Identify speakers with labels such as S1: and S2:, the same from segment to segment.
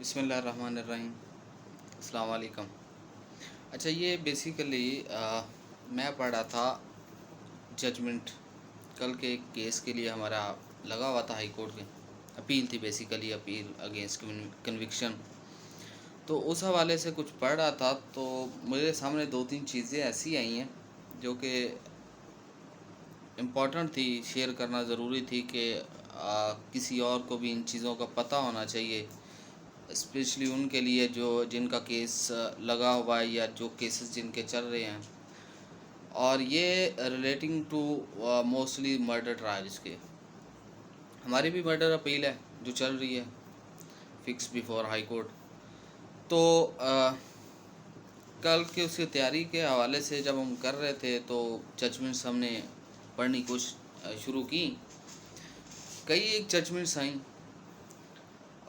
S1: बिस्मिल्लाहिर्रहमानिर्रहीम। अस्सलाम वालेकुम। अच्छा, ये बेसिकली मैं पढ़ रहा था जजमेंट। कल के एक केस के लिए हमारा लगा हुआ था, हाई कोर्ट के अपील थी, बेसिकली अपील अगेंस्ट कन्विक्शन। तो उस हवाले से कुछ पढ़ रहा था तो मेरे सामने दो तीन चीज़ें ऐसी आई हैं जो कि इम्पोर्टेंट थी, शेयर करना ज़रूरी थी कि किसी और को भी इन चीज़ों का पता होना चाहिए, स्पेशली उनके लिए जो जिनका केस लगा हुआ है या जो केसेस जिनके चल रहे हैं। और ये relating to mostly murder trials के। हमारी भी मर्डर अपील है जो चल रही है, फिक्स बिफोर हाई कोर्ट। तो कल के उसकी तैयारी के हवाले से जब हम कर रहे थे तो जजमेंट्स हमने पढ़नी कुछ शुरू की। कई एक जजमेंट्स आई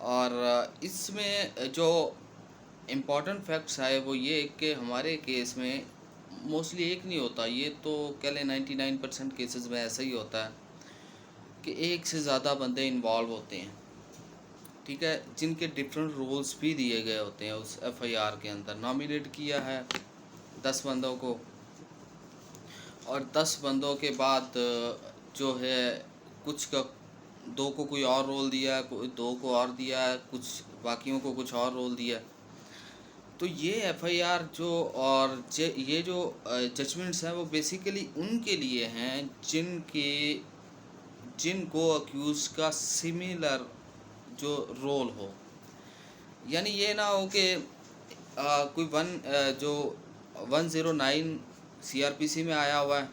S1: और इसमें जो इम्पॉर्टेंट फैक्ट्स आए वो ये कि हमारे केस में मोस्टली एक नहीं होता, ये तो कह लें 99% केसेस में ऐसा ही होता है कि एक से ज़्यादा बंदे इन्वॉल्व होते हैं, ठीक है, जिनके डिफरेंट रोल्स भी दिए गए होते हैं। उस एफआईआर के अंदर नॉमिनेट किया है 10 बंदों को, और 10 बंदों के बाद जो है कुछ का दो को कोई और रोल दिया है, कोई दो को और दिया है, कुछ बाकियों को कुछ और रोल दिया है। तो ये एफआईआर जो और ये जो जजमेंट्स हैं वो बेसिकली उनके लिए हैं जिनको अक्यूज़ का सिमिलर जो रोल हो। यानी ये ना हो कि कोई जो 109 सीआरपीसी में आया हुआ है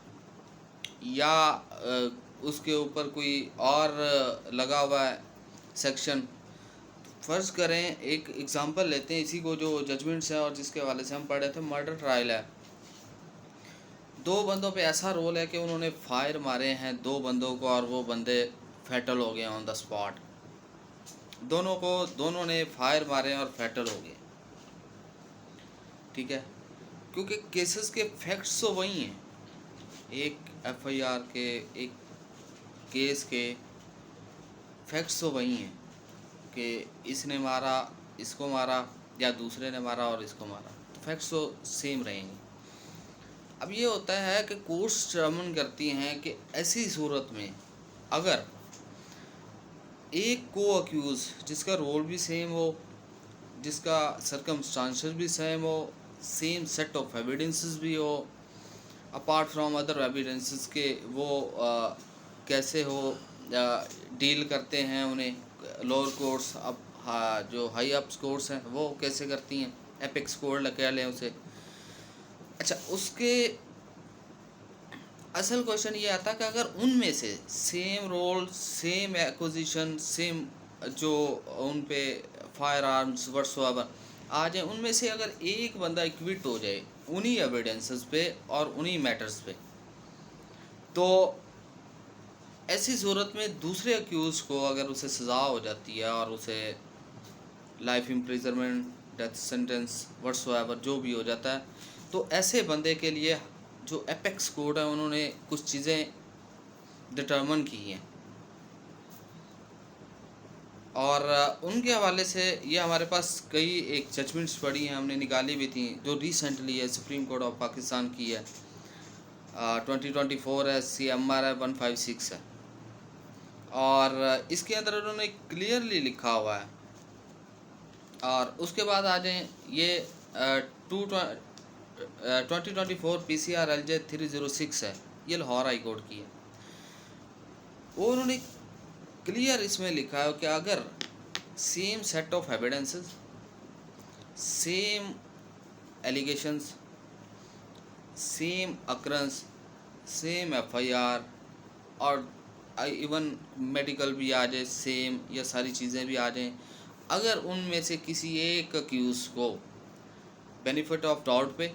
S1: या उसके ऊपर कोई और लगा हुआ है सेक्शन। फ़र्ज़ करें, एक एग्ज़ाम्पल लेते हैं इसी को जो जजमेंट्स है और जिसके हवाले से हम पढ़ रहे थे, मर्डर ट्रायल है। दो बंदों पे ऐसा रोल है कि उन्होंने फायर मारे हैं दो बंदों को और वो बंदे फैटल हो गए ऑन द स्पॉट। दोनों ने फायर मारे और फैटल हो गए, ठीक है, क्योंकि केसेस के फैक्ट्स तो वही हैं। एक एफआईआर के, एक केस के फैक्ट्स तो वही हैं कि इसने मारा, इसको मारा, या दूसरे ने मारा और इसको मारा, तो फैक्ट्स तो सेम रहेंगे। अब ये होता है कि कोर्ट्स डिटरमिन करती हैं कि ऐसी सूरत में अगर एक को अक्यूज़ जिसका रोल भी सेम हो, जिसका सर्कमस्टांसेस भी सेम हो, सेम सेट ऑफ एविडेंसेस भी हो, अपार्ट फ्रॉम अदर एविडेंसेस के वो कैसे हो डील करते हैं उन्हें लोअर कोर्ट्स, अब जो हाई अप्स कोर्ट्स हैं वो कैसे करती हैं, एपेक्स कोर्ट कह लें उसे। अच्छा, उसके असल क्वेश्चन ये आता कि अगर उनमें से same role, same acquisition, same जो उन पे फायर आर्म्स व्हाटसोएवर आ जाए, उनमें से अगर एक बंदा इक्विट हो जाए उन्हीं एविडेंसेस पे और उन्हीं मैटर्स पे, तो ऐसी सूरत में दूसरे अक्यूज़ को अगर उसे सज़ा हो जाती है और उसे life imprisonment, death sentence whatsoever जो भी हो जाता है, तो ऐसे बंदे के लिए जो एपेक्स कोड है उन्होंने कुछ चीज़ें डिटर्मन की हैं और उनके हवाले से ये हमारे पास कई एक जजमेंट्स पड़ी हैं, हमने निकाली भी थी, जो रिसेंटली है सुप्रीम कोर्ट ऑफ पाकिस्तान की है, 2024 है, CMR है 156 है। और इसके अंदर उन्होंने क्लियरली लिखा हुआ है। और उसके बाद आ जाएँ ये 2024 PCRLJ 306 है, ये लाहौर हाई कोर्ट की है। वो उन्होंने क्लियर इसमें लिखा है कि अगर same set of evidences, same allegations, same अक्रंस, same FIR और इवन मेडिकल भी आ जाए सेम, या सारी चीज़ें भी आ जाएं, अगर उनमें से किसी एक अक्यूज़ को बेनिफिट ऑफ डाउट पे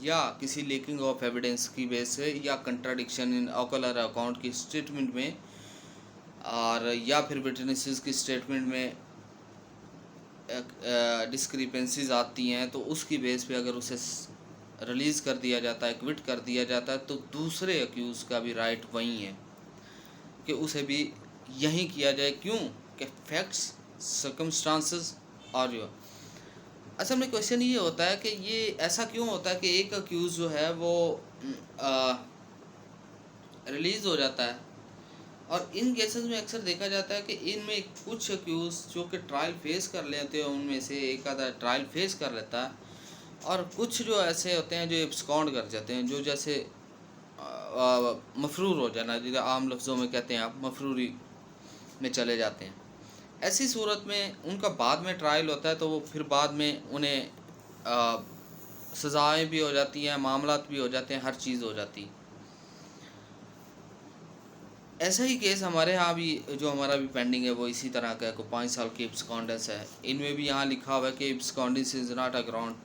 S1: या किसी लेकिंग ऑफ एविडेंस की बेस से या कंट्राडिक्शन इन ऑकुलर अकाउंट की स्टेटमेंट में और या फिर विटनेसेस की स्टेटमेंट में डिस्क्रिपेंसीज आती हैं, तो उसकी बेस पे अगर उसे रिलीज़ कर दिया जाता है, क्विट कर दिया जाता है, तो दूसरे अक्यूज़ का भी राइट वही है कि उसे भी यही किया जाए। क्यों कि फैक्ट्स, सर्कमस्टांसेस और जो असल में क्वेश्चन ये होता है कि ये ऐसा क्यों होता है कि एक अक्यूज़ जो है वो रिलीज़ हो जाता है, और इन केसेस में अक्सर देखा जाता है कि इनमें कुछ अक्यूज़ जो कि ट्रायल फेस कर लेते हैं, उनमें से एक आधा ट्रायल फेस कर लेता है, और कुछ जो ऐसे होते हैं जो एब्सकॉन्ड कर जाते हैं, जो जैसे मफरूर हो जाना, जिसे आम लफ्ज़ों में कहते हैं आप, मफरूरी में चले जाते हैं। ऐसी सूरत में उनका बाद में ट्रायल होता है, तो वो फिर बाद में उन्हें सज़ाएँ भी हो जाती हैं, मामलात भी हो जाते हैं, हर चीज़ हो जाती है। ऐसा ही केस हमारे यहाँ भी, जो हमारा भी पेंडिंग है, वो इसी तरह का है, को 5 साल की एब्सकॉन्डेंस है। इनमें भी यहाँ लिखा हुआ है कि abscondence is not a ground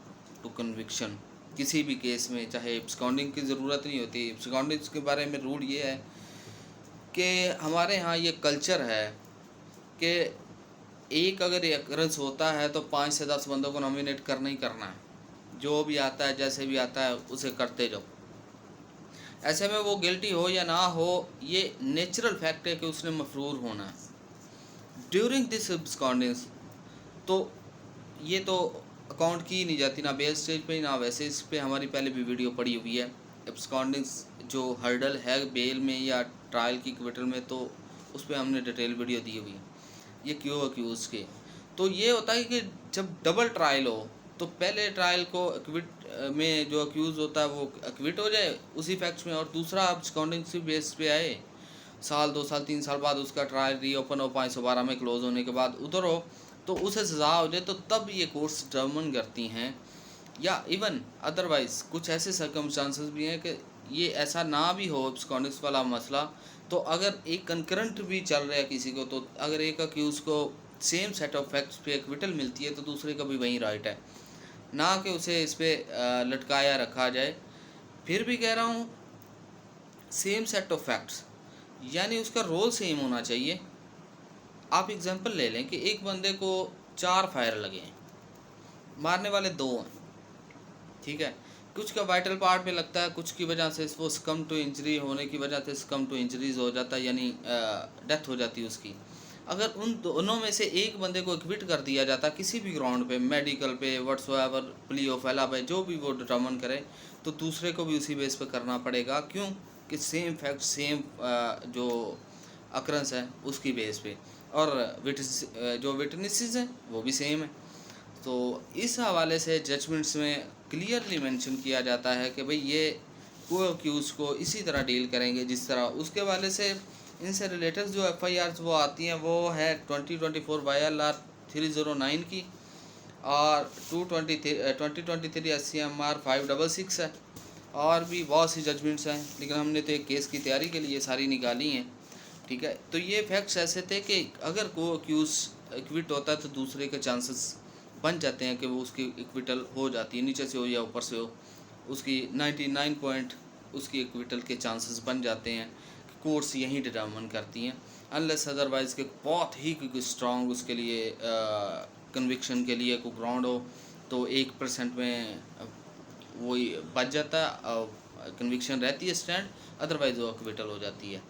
S1: to conviction. किसी भी केस में चाहे एब्सकॉन्डिंग की ज़रूरत नहीं होती। एब्सकॉन्डेंस के बारे में रूल ये है कि हमारे यहाँ ये कल्चर है कि एक अगर अकरेंस होता है तो 5 से 10 बंदों को नॉमिनेट करना ही करना है। जो भी आता है, जैसे भी आता है, उसे करते जाओ। ऐसे में वो गिल्टी हो या ना हो, ये नेचुरल फैक्ट है कि उसने मफरूर होना है ड्यूरिंग दिस एब्सकॉन्डेंस। तो ये तो अकाउंट की ही नहीं जाती, ना बेस स्टेज पे ना वैसे। इस पे हमारी पहले भी वीडियो पड़ी हुई है। एब्सकॉन्डेंस जो हर्डल है बेल में या ट्रायल की क्विटल में, तो उस पर हमने डिटेल वीडियो दी हुई है। ये क्यों अक्यूज़ के, तो ये होता है कि जब डबल ट्रायल हो तो पहले ट्रायल को एक्विट में जो अक्यूज़ होता है वो एक्विट हो जाए उसी फैक्ट्स में, और दूसरा एब्सकॉन्डिंग बेस पे आए, साल 2 साल 3 साल बाद उसका ट्रायल रीओपन हो, 512 में क्लोज होने के बाद उधर हो, तो उसे सज़ा हो जाए। तो तब ये कोर्ट्स डिटर्मिन करती हैं, या इवन अदरवाइज़ कुछ ऐसे सर्कमस्टांसेस भी हैं कि ये ऐसा ना भी हो एब्सकॉन्डिंग वाला मसला। तो अगर एक कंकरेंट भी चल रहा है किसी को, तो अगर एक अक्यूज़ को सेम सेट ऑफ फैक्ट्स पे एक्विटल मिलती है, तो दूसरे का भी वही राइट है, ना कि उसे इस पर लटकाया रखा जाए। फिर भी कह रहा हूँ, सेम सेट ऑफ फैक्ट्स यानी उसका रोल सेम होना चाहिए। आप एग्जांपल ले लें कि एक बंदे को 4 फायर लगे हैं, मारने वाले 2 हैं, ठीक है। कुछ का वाइटल पार्ट में लगता है, कुछ की वजह से वो सकम टू इंजरी होने की वजह से सकम टू इंजरीज हो जाता है, यानी डेथ हो जाती है उसकी। अगर उन दोनों में से एक बंदे को एक्विट कर दिया जाता किसी भी ग्राउंड पे, मेडिकल पे, व्हाट्सएवर, प्ली ऑफ एला पे, जो भी वो डिटर्मन करे, तो दूसरे को भी उसी बेस पे करना पड़ेगा। क्यों कि सेम फैक्ट, सेम जो अक्रंस है उसकी बेस पे, और जो विटनेसेस हैं वो भी सेम है। तो इस हवाले से जजमेंट्स में क्लियरली मेंशन किया जाता है कि भाई ये को अक्यूज़ को इसी तरह डील करेंगे जिस तरह उसके हवाले से। इनसे रिलेटेड जो FIRs वो आती हैं वो है 2024 YLR 309 की, और 2023 SCMR 566 है, और भी बहुत सी जजमेंट्स हैं, लेकिन हमने तो एक केस की तैयारी के लिए सारी निकाली हैं, ठीक है। तो ये फैक्ट्स ऐसे थे कि अगर को अक्यूज़ एक्विट होता है तो दूसरे के चांसेस बन जाते हैं कि वो उसकी एक्विटल हो जाती है, नीचे से हो या ऊपर से हो, उसकी 99 पॉइंट उसकी एक्विटल के चांसेस बन जाते हैं। कोर्ट्स यही डिटर्मिन करती हैं, अनलेस अदरवाइज़ के बहुत ही कोई स्ट्रॉन्ग उसके लिए कन्विक्शन के लिए कोई ग्राउंड हो, तो 1% में वही बच जाता है, कन्विक्शन रहती है स्टैंड, अदरवाइज़ वो एक्विटल हो जाती है।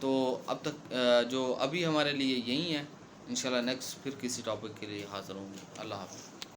S1: तो अब तक जो अभी हमारे लिए यही है। इंशाल्लाह नेक्स्ट फिर किसी टॉपिक के लिए हाज़िर होंगे। अल्लाह हाफ़िज़।